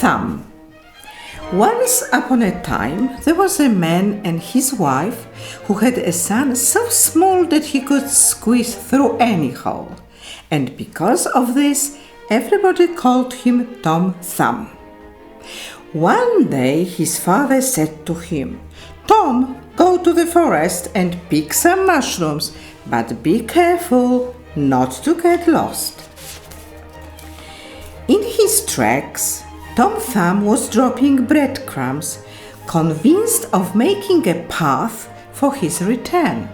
Thumb. Once upon a time, there was a man and his wife who had a son so small that he could squeeze through any hole. And because of this, everybody called him Tom Thumb. One day his father said to him, "Tom, go to the forest and pick some mushrooms, but be careful not to get lost." In his tracks, Tom Thumb was dropping breadcrumbs, convinced of making a path for his return.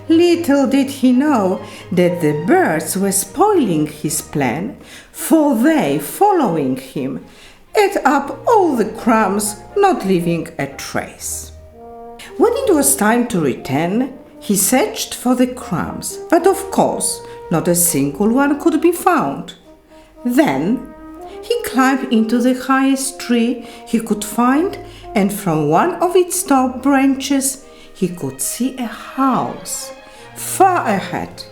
Little did he know that the birds were spoiling his plan, for they, following him, ate up all the crumbs, not leaving a trace. When it was time to return, he searched for the crumbs, but of course not a single one could be found. Then he climbed into the highest tree he could find, and from one of its top branches he could see a house far ahead.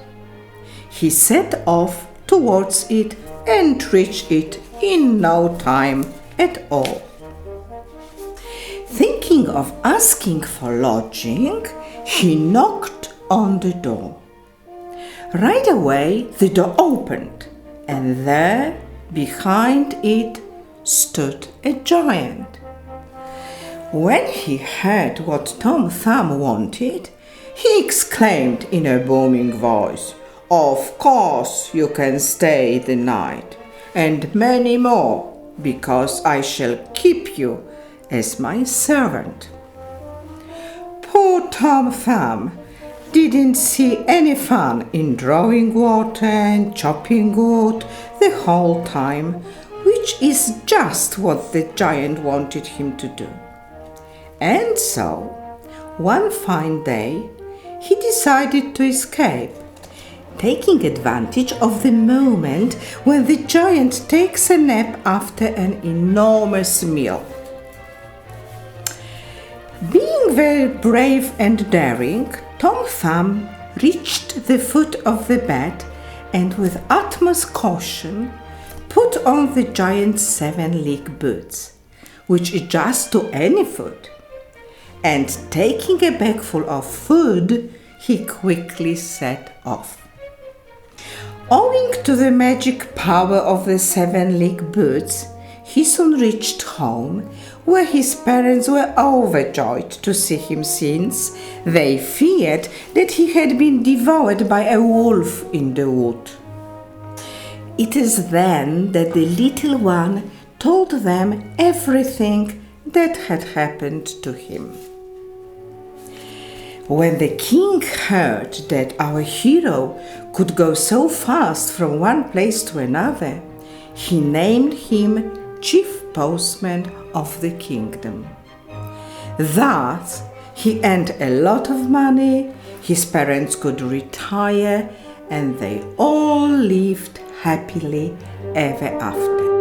He set off towards it and reached it in no time at all. Thinking of asking for lodging, he knocked on the door. Right away the door opened, and there, behind it, stood a giant. When he heard what Tom Thumb wanted, he exclaimed in a booming voice, "Of course you can stay the night, and many more, because I shall keep you as my servant." Poor Tom Thumb didn't see any fun in drawing water and chopping wood the whole time, which is just what the giant wanted him to do. And so, one fine day, he decided to escape, taking advantage of the moment when the giant takes a nap after an enormous meal. Being very brave and daring, Tom Thumb reached the foot of the bed and with utmost caution put on the giant's 7-league boots, which adjust to any foot, and taking a bagful of food, he quickly set off. Owing to the magic power of the 7-league boots, he soon reached home, where his parents were overjoyed to see him, since they feared that he had been devoured by a wolf in the wood. It is then that the little one told them everything that had happened to him. When the king heard that our hero could go so fast from one place to another, he named him chief postman of the kingdom. Thus, he earned a lot of money, his parents could retire, and they all lived happily ever after.